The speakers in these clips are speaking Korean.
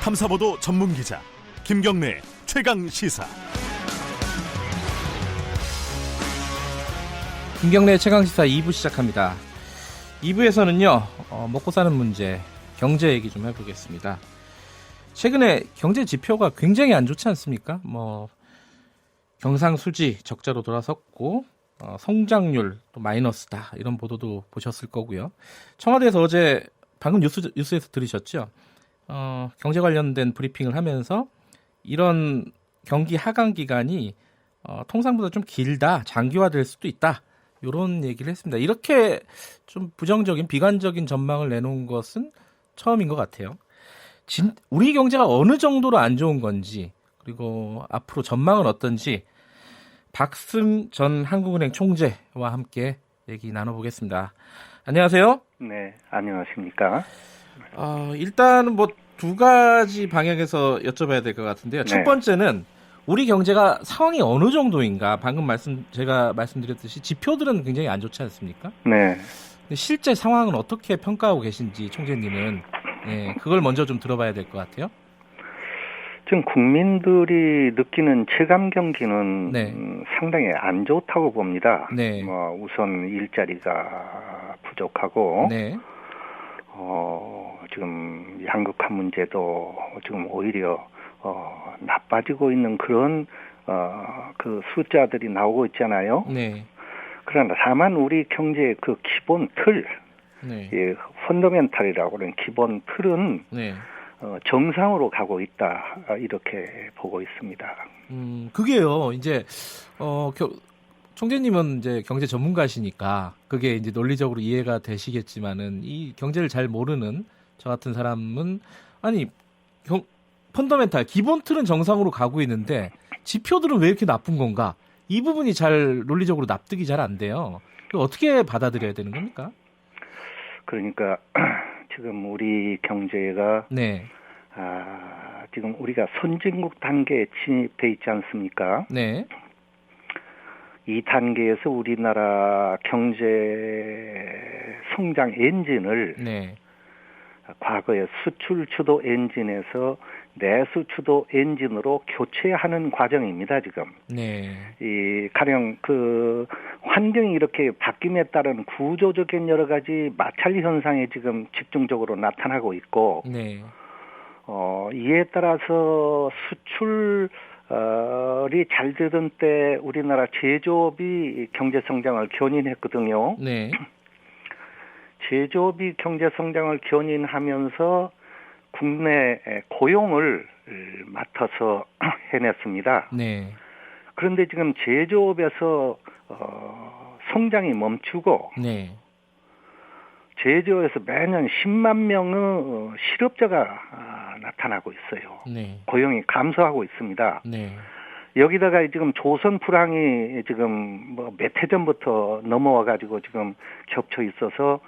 탐사보도 전문 기자 김경래 최강 시사. 김경래 최강 시사 2부 시작합니다. 2부에서는요 먹고 사는 문제, 경제 얘기 좀 해보겠습니다. 최근에 경제 지표가 굉장히 안 좋지 않습니까? 경상수지 적자로 돌아섰고 성장률 또 마이너스다, 이런 보도도 보셨을 거고요. 청와대에서 어제 방금 뉴스에서 들으셨죠? 경제 관련된 브리핑을 하면서 이런 경기 하강 기간이 통상보다 좀 길다, 장기화될 수도 있다, 이런 얘기를 했습니다. 이렇게 좀 부정적인, 비관적인 전망을 내놓은 것은 처음인 것 같아요. 우리 경제가 어느 정도로 안 좋은 건지, 그리고 앞으로 전망은 어떤지 박승 전 한국은행 총재와 함께 얘기 나눠보겠습니다. 안녕하세요. 네, 안녕하십니까. 일단은 두 가지 방향에서 여쭤봐야 될 것 같은데요. 네. 첫 번째는 우리 경제가 상황이 어느 정도인가. 방금 제가 말씀드렸듯이 지표들은 굉장히 안 좋지 않습니까? 네. 근데 실제 상황은 어떻게 평가하고 계신지 총재님은 그걸 먼저 좀 들어봐야 될 것 같아요. 지금 국민들이 느끼는 체감 경기는 네. 상당히 안 좋다고 봅니다. 네. 우선 일자리가 부족하고, 네. 지금 양극화 문제도 지금 오히려 나빠지고 있는 그런 그 숫자들이 나오고 있잖아요. 네. 그러나 다만 우리 경제의 그 기본 틀, 네. 펀더멘탈이라고 하는 기본 틀은 네. 정상으로 가고 있다, 이렇게 보고 있습니다. 그게요. 이제 총재님은 이제 경제 전문가시니까 그게 이제 논리적으로 이해가 되시겠지만은 이 경제를 잘 모르는 저 같은 사람은 펀더멘탈 기본 틀은 정상으로 가고 있는데 지표들은 왜 이렇게 나쁜 건가? 이 부분이 잘 논리적으로 납득이 잘 안 돼요. 어떻게 받아들여야 되는 겁니까? 그러니까 지금 우리 경제가 네. 지금 우리가 선진국 단계에 진입해 있지 않습니까? 네. 이 단계에서 우리나라 경제 성장 엔진을 네. 과거의 수출 주도 엔진에서 내수 주도 엔진으로 교체하는 과정입니다, 지금. 네. 가령 환경이 이렇게 바뀜에 따른 구조적인 여러 가지 마찰 현상이 지금 집중적으로 나타나고 있고, 네. 이에 따라서 수출이 잘 되던 때 우리나라 제조업이 경제 성장을 견인했거든요. 네. 제조업이 경제 성장을 견인하면서 국내 고용을 맡아서 해냈습니다. 네. 그런데 지금 제조업에서 성장이 멈추고, 네. 제조업에서 매년 10만 명의 실업자가 나타나고 있어요. 네. 고용이 감소하고 있습니다. 네. 여기다가 지금 조선 불황이 지금 몇 해 전부터 넘어와 가지고 지금 겹쳐 있어서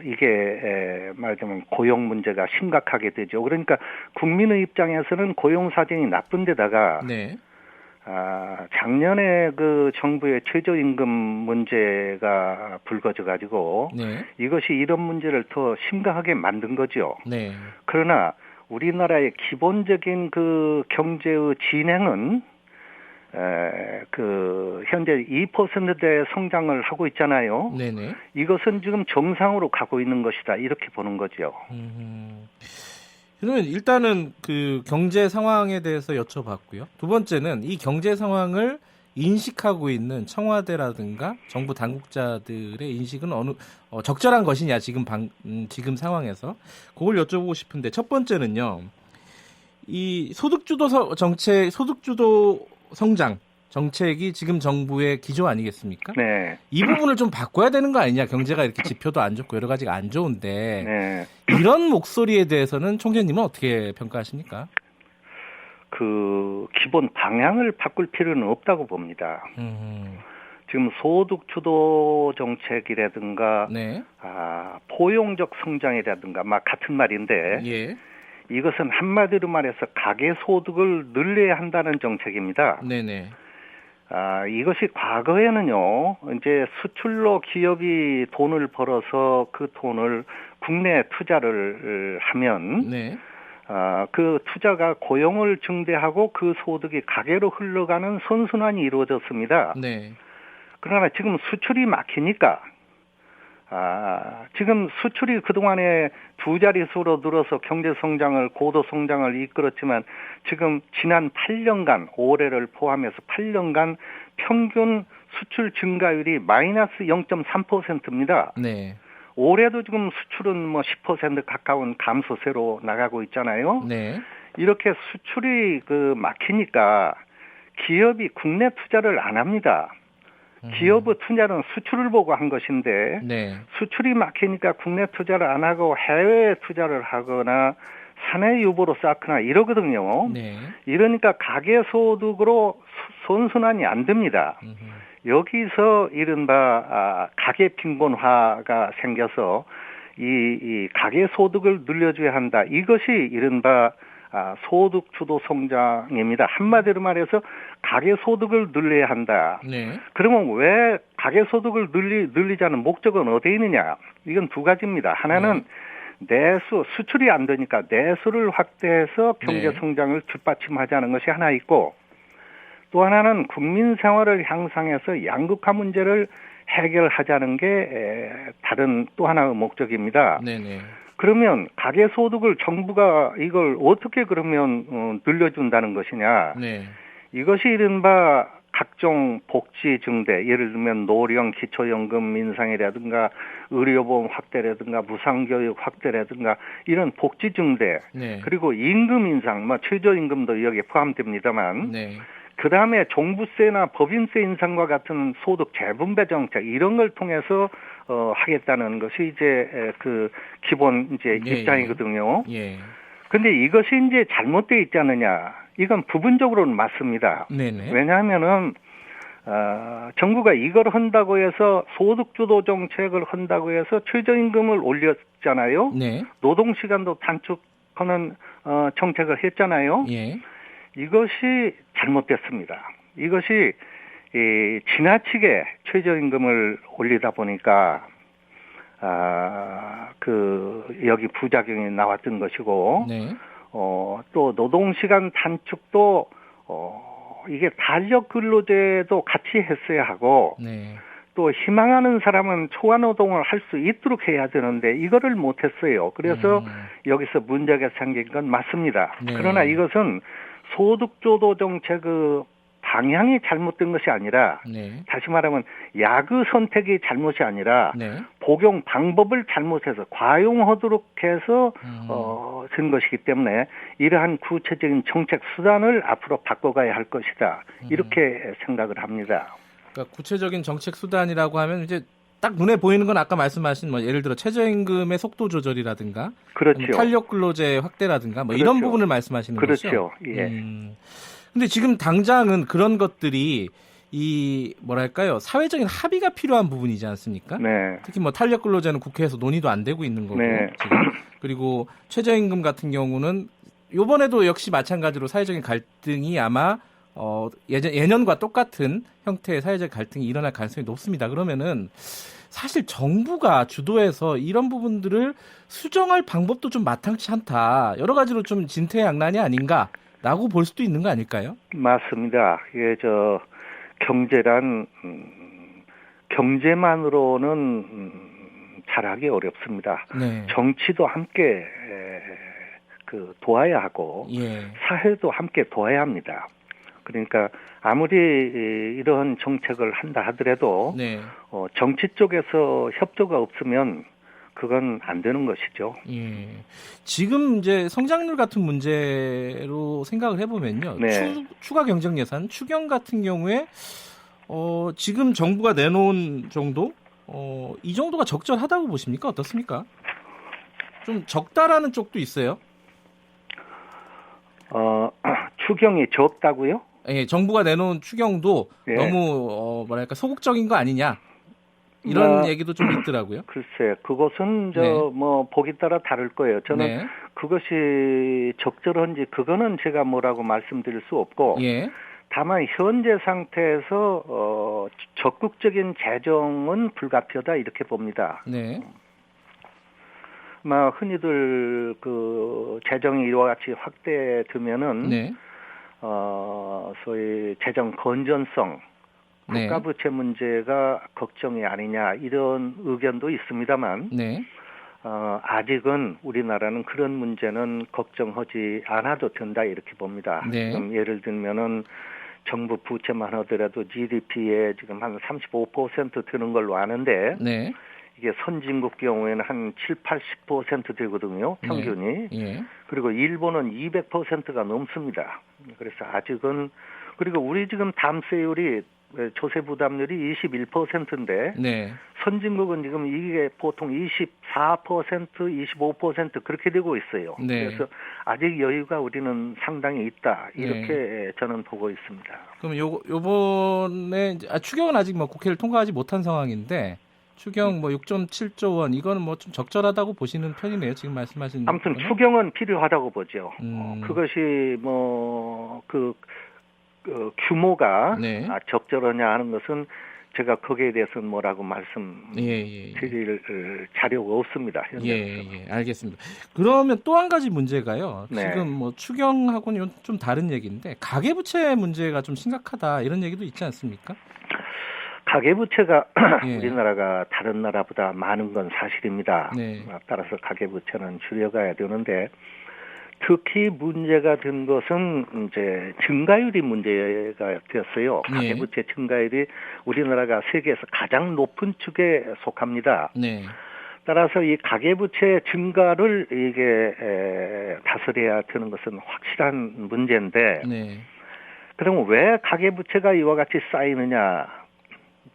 이게 말하자면 고용 문제가 심각하게 되죠. 그러니까 국민의 입장에서는 고용 사정이 나쁜 데다가 네. 작년에 그 정부의 최저임금 문제가 불거져 가지고 네. 이것이 이런 문제를 더 심각하게 만든 거죠. 네. 그러나 우리나라의 기본적인 그 경제의 진행은 현재 2%대 성장을 하고 있잖아요. 네네. 이것은 지금 정상으로 가고 있는 것이다, 이렇게 보는 거죠. 그러면 일단은 그 경제 상황에 대해서 여쭤봤고요. 두 번째는 이 경제 상황을 인식하고 있는 청와대라든가 정부 당국자들의 인식은 적절한 것이냐, 지금 상황에서 그걸 여쭤보고 싶은데, 첫 번째는요, 이 소득주도 성장 정책이 지금 정부의 기조 아니겠습니까? 네. 이 부분을 좀 바꿔야 되는 거 아니냐? 경제가 이렇게 지표도 안 좋고 여러 가지가 안 좋은데, 네. 이런 목소리에 대해서는 총재님은 어떻게 평가하십니까? 기본 방향을 바꿀 필요는 없다고 봅니다. 지금 소득 주도 정책이라든가, 네. 포용적 성장이라든가, 같은 말인데, 예. 이것은 한마디로 말해서 가계 소득을 늘려야 한다는 정책입니다. 네네. 이것이 과거에는요, 이제 수출로 기업이 돈을 벌어서 그 돈을 국내에 투자를 하면, 네. 그 투자가 고용을 증대하고 그 소득이 가계로 흘러가는 선순환이 이루어졌습니다. 네. 그러나 지금 수출이 막히니까 지금 수출이 그동안에 두 자릿수로 늘어서 경제 성장을 고도 성장을 이끌었지만 지금 지난 8년간 올해를 포함해서 8년간 평균 수출 증가율이 마이너스 0.3%입니다. 네. 올해도 지금 수출은 뭐 10% 가까운 감소세로 나가고 있잖아요. 네. 이렇게 수출이 막히니까 기업이 국내 투자를 안 합니다. 기업의 투자는 수출을 보고 한 것인데 네. 수출이 막히니까 국내 투자를 안 하고 해외에 투자를 하거나 사내 유보로 쌓거나 이러거든요. 네. 이러니까 가계소득으로 선순환이 안 됩니다. 여기서 이른바 가계 빈곤화가 생겨서 이 가계소득을 늘려줘야 한다. 이것이 이른바 소득 주도 성장입니다. 한마디로 말해서 가계소득을 늘려야 한다. 네. 그러면 왜 가계소득을 늘리자는 목적은 어디에 있느냐? 이건 두 가지입니다. 하나는 내수, 수출이 안 되니까 내수를 확대해서 경제 성장을 뒷받침하자는 것이 하나 있고, 또 하나는 국민 생활을 향상해서 양극화 문제를 해결하자는 게 다른 또 하나의 목적입니다. 네네. 그러면 가계소득을 정부가 이걸 어떻게 그러면 늘려준다는 것이냐? 네. 이것이 이른바 각종 복지 증대, 예를 들면 노령 기초연금 인상이라든가 의료보험 확대라든가 무상교육 확대라든가 이런 복지 증대, 네. 그리고 임금 인상, 뭐 최저임금도 여기에 포함됩니다만, 네. 그 다음에 종부세나 법인세 인상과 같은 소득 재분배 정책 이런 걸 통해서 하겠다는 것이 이제 그 기본 이제 입장이거든요. 예. 근데 이것이 이제 잘못되어 있지 않느냐? 이건 부분적으로는 맞습니다. 네네. 왜냐하면은 정부가 이걸 한다고 해서 소득주도 정책을 한다고 해서 최저임금을 올렸잖아요. 네. 노동시간도 단축하는 정책을 했잖아요. 예. 이것이 잘못됐습니다. 이것이 지나치게 최저임금을 올리다 보니까 여기 부작용이 나왔던 것이고, 네. 또 노동시간 단축도 이게 탄력 근로제도 같이 했어야 하고, 네. 또 희망하는 사람은 초과노동을 할 수 있도록 해야 되는데 이거를 못했어요. 그래서 여기서 문제가 생긴 건 맞습니다. 네. 그러나 이것은 소득주도 정책의 방향이 잘못된 것이 아니라, 네. 다시 말하면 약의 선택이 잘못이 아니라 네. 복용 방법을 잘못해서 과용하도록 해서 쓴 것이기 때문에 이러한 구체적인 정책 수단을 앞으로 바꿔가야 할 것이다. 이렇게 생각을 합니다. 그러니까 구체적인 정책 수단이라고 하면 이제 딱 눈에 보이는 건 아까 말씀하신 뭐 예를 들어 최저임금의 속도 조절이라든가, 그렇죠. 탄력 근로제 확대라든가 뭐 그렇죠. 이런 부분을 말씀하시는 거죠. 그렇죠. 예. 근데 지금 당장은 그런 것들이 이 뭐랄까요, 사회적인 합의가 필요한 부분이지 않습니까? 네. 특히 뭐 탄력 근로제는 국회에서 논의도 안 되고 있는 거고, 네. 지금. 그리고 최저임금 같은 경우는 이번에도 역시 마찬가지로 사회적인 갈등이 아마 예년과 똑같은 형태의 사회적 갈등이 일어날 가능성이 높습니다. 그러면은 사실 정부가 주도해서 이런 부분들을 수정할 방법도 좀 마땅치 않다. 여러 가지로 좀 진퇴양난이 아닌가라고 볼 수도 있는 거 아닐까요? 맞습니다. 이게 경제란 경제만으로는 잘하기 어렵습니다. 네. 정치도 함께 도와야 하고 예. 사회도 함께 도와야 합니다. 그러니까 아무리 이러한 정책을 한다 하더라도 네. 정치 쪽에서 협조가 없으면 그건 안 되는 것이죠. 예. 지금 이제 성장률 같은 문제로 생각을 해보면요. 네. 추가 경정 예산, 추경 같은 경우에 지금 정부가 내놓은 정도, 이 정도가 적절하다고 보십니까? 어떻습니까? 좀 적다라는 쪽도 있어요. 추경이 적다고요? 예, 정부가 내놓은 추경도 예. 너무 뭐랄까 소극적인 거 아니냐 이런 얘기도 좀 있더라고요. 글쎄, 그것은 네. 보기 따라 다를 거예요. 저는 네. 그것이 적절한지 그거는 제가 뭐라고 말씀드릴 수 없고, 예. 다만 현재 상태에서 적극적인 재정은 불가피하다 이렇게 봅니다. 네. 흔히들 그 재정이 이와 같이 확대되면은 네. 소위 재정 건전성, 네. 국가부채 문제가 걱정이 아니냐 이런 의견도 있습니다만 네. 아직은 우리나라는 그런 문제는 걱정하지 않아도 된다 이렇게 봅니다. 네. 지금 예를 들면은 정부 부채만 하더라도 GDP에 지금 한 35% 되는 걸로 아는데 네. 이게 선진국 경우에는 한 7, 80% 되거든요. 평균이. 예. 그리고 일본은 200%가 넘습니다. 그래서 아직은 그리고 우리 지금 담세율이 조세 부담률이 21%인데 네. 선진국은 지금 이게 보통 24%, 25% 그렇게 되고 있어요. 네. 그래서 아직 여유가 우리는 상당히 있다. 이렇게 네. 저는 보고 있습니다. 그럼 요번에 추경은 아직 뭐 국회를 통과하지 못한 상황인데 추경 뭐 6.7조 원 이거는 뭐 좀 적절하다고 보시는 편이네요. 지금 말씀하신 아무튼 거는? 추경은 필요하다고 보죠. 그것이 규모가 네. 적절하냐 하는 것은 제가 거기에 대해서는 뭐라고 말씀드릴 자료가 없습니다. 현재로서는. 알겠습니다. 그러면 또 한 가지 문제가요. 네. 지금 뭐 추경하고는 좀 다른 얘기인데 가계부채 문제가 좀 심각하다 이런 얘기도 있지 않습니까? 가계부채가 예. 우리나라가 다른 나라보다 많은 건 사실입니다. 네. 따라서 가계부채는 줄여가야 되는데 특히 문제가 된 것은 이제 증가율이 문제가 되었어요. 네. 가계부채 증가율이 우리나라가 세계에서 가장 높은 축에 속합니다. 네. 따라서 이 가계부채 증가를 이게 다스려야 되는 것은 확실한 문제인데 네. 그럼 왜 가계부채가 이와 같이 쌓이느냐?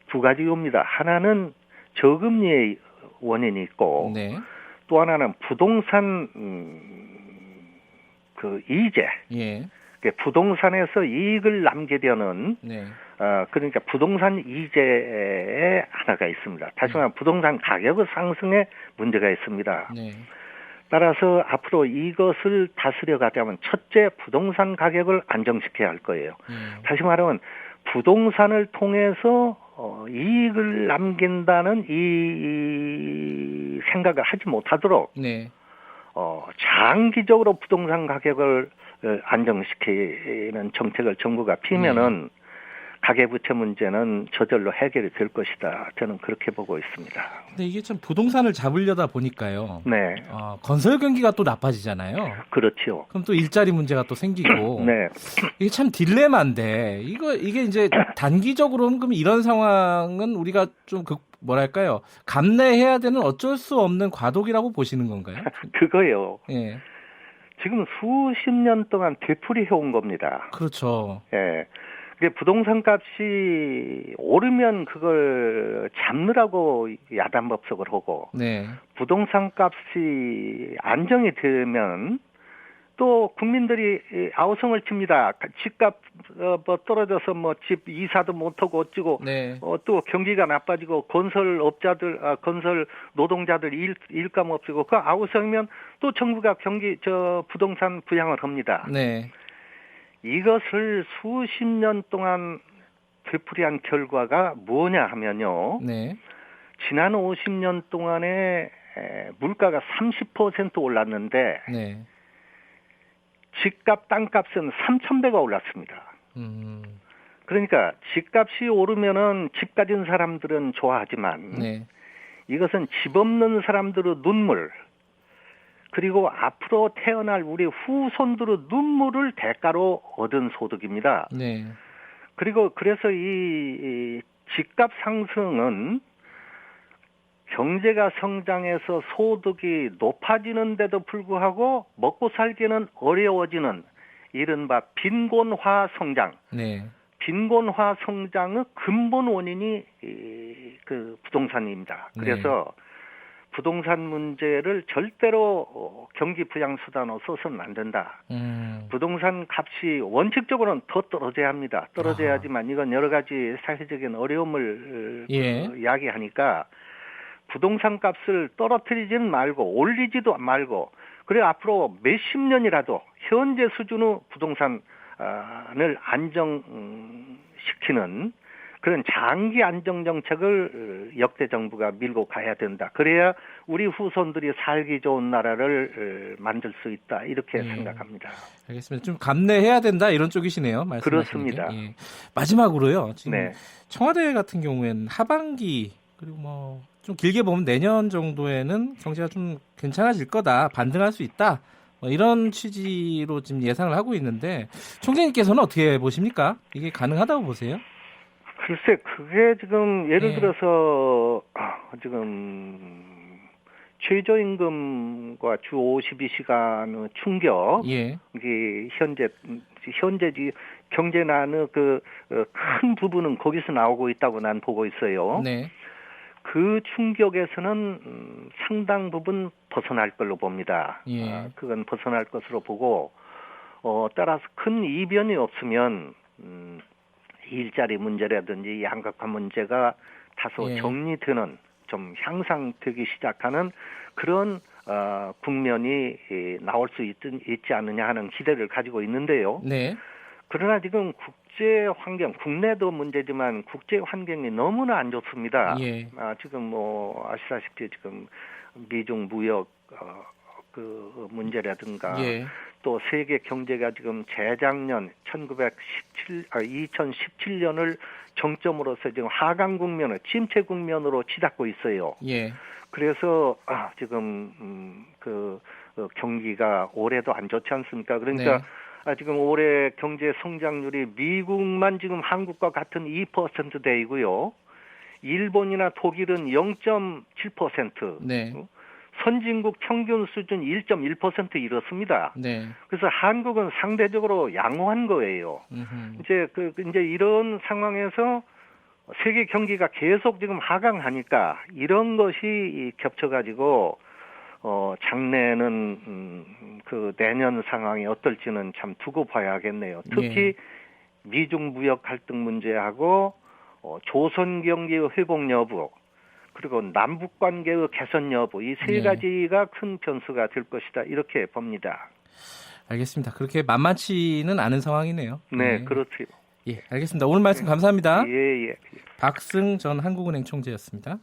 두 가지 이유입니다. 하나는 저금리의 원인이 있고 네. 또 하나는 부동산 그 이제 예. 부동산에서 이익을 남기려는 네. 그러니까 부동산 이자의 하나가 있습니다. 다시 말하면 부동산 가격의 상승에 문제가 있습니다. 네. 따라서 앞으로 이것을 다스려 가자면 첫째 부동산 가격을 안정시켜야 할 거예요. 다시 말하면 부동산을 통해서 이익을 남긴다는 이 생각을 하지 못하도록 네. 장기적으로 부동산 가격을 안정시키는 정책을 정부가 피면은 가계부채 문제는 저절로 해결이 될 것이다. 저는 그렇게 보고 있습니다. 근데 이게 참 부동산을 잡으려다 보니까요. 네. 건설 경기가 또 나빠지잖아요. 그렇죠. 그럼 또 일자리 문제가 또 생기고. 네. 이게 참 딜레마인데 이게 이제 단기적으로는 그럼 이런 상황은 우리가 좀 뭐랄까요? 감내해야 되는 어쩔 수 없는 과도기라고 보시는 건가요? 그거요. 예. 지금 수십 년 동안 되풀이 해온 겁니다. 그렇죠. 예. 부동산 값이 오르면 그걸 잡느라고 야단법석을 하고 네. 부동산 값이 안정이 되면 또 국민들이 아우성을 칩니다. 집값 떨어져서 뭐 집 이사도 못하고 어찌고 네. 또 경기가 나빠지고 건설 노동자들 일감 없이고 그 아우성이면 또 정부가 부동산 부양을 합니다. 네. 이것을 수십 년 동안 되풀이한 결과가 뭐냐 하면요. 네. 지난 50년 동안에 물가가 30% 올랐는데 네. 집값, 땅값은 3,000배가 올랐습니다. 그러니까 집값이 오르면은 집 가진 사람들은 좋아하지만 네. 이것은 집 없는 사람들의 눈물 그리고 앞으로 태어날 우리 후손들의 눈물을 대가로 얻은 소득입니다. 네. 그리고 그래서 이 집값 상승은 경제가 성장해서 소득이 높아지는데도 불구하고 먹고 살기는 어려워지는 이른바 빈곤화 성장. 네. 빈곤화 성장의 근본 원인이 그 부동산입니다. 그래서 부동산 문제를 절대로 경기 부양 수단으로 써서는 안 된다. 부동산 값이 원칙적으로는 더 떨어져야 합니다. 떨어져야지만 이건 여러 가지 사회적인 어려움을 이야기하니까 부동산 값을 떨어뜨리지는 말고 올리지도 말고 그래 앞으로 몇십 년이라도 현재 수준의 부동산을 안정시키는 그런 장기 안정 정책을 역대 정부가 밀고 가야 된다. 그래야 우리 후손들이 살기 좋은 나라를 만들 수 있다. 이렇게 생각합니다. 알겠습니다. 좀 감내해야 된다 이런 쪽이시네요. 그렇습니다. 예. 마지막으로요. 지금 네. 청와대 같은 경우에는 하반기 그리고 뭐 좀 길게 보면 내년 정도에는 경제가 좀 괜찮아질 거다, 반등할 수 있다. 뭐 이런 취지로 지금 예상을 하고 있는데 총재님께서는 어떻게 보십니까? 이게 가능하다고 보세요? 글쎄, 그게 지금 예를 예. 들어서 지금 최저임금과 주 52시간 충격, 예. 이게 현재 경제난의 큰 부분은 거기서 나오고 있다고 난 보고 있어요. 네. 그 충격에서는 상당 부분 벗어날 걸로 봅니다. 예. 그건 벗어날 것으로 보고 따라서 큰 이변이 없으면 일자리 문제라든지 양극화 문제가 다소 예. 정리되는, 좀 향상되기 시작하는 그런 국면이 나올 수 있지 않느냐 하는 기대를 가지고 있는데요. 네. 그러나 지금 국제 환경, 국내도 문제지만 국제 환경이 너무나 안 좋습니다. 예. 지금 뭐 아시다시피 지금 미중 무역 그 문제라든가 예. 또 세계 경제가 지금 재작년 2017년을 정점으로서 지금 하강 국면을 침체 국면으로 치닫고 있어요. 예. 그래서 지금 경기가 올해도 안 좋지 않습니까? 그러니까 네. 지금 올해 경제 성장률이 미국만 지금 한국과 같은 2%대이고요. 일본이나 독일은 0.7%. 네. 선진국 평균 수준 1.1% 이렇습니다. 네. 그래서 한국은 상대적으로 양호한 거예요. 이제 이런 상황에서 세계 경기가 계속 지금 하강하니까 이런 것이 겹쳐가지고 장래는 내년 상황이 어떨지는 참 두고 봐야겠네요. 특히 네. 미중 무역 갈등 문제하고 조선 경기의 회복 여부, 그리고 남북 관계의 개선 여부, 이 세 네. 가지가 큰 변수가 될 것이다, 이렇게 봅니다. 알겠습니다. 그렇게 만만치는 않은 상황이네요. 네, 그렇죠. 예, 알겠습니다. 오늘 말씀 감사합니다. 예. 박승 전 한국은행 총재였습니다.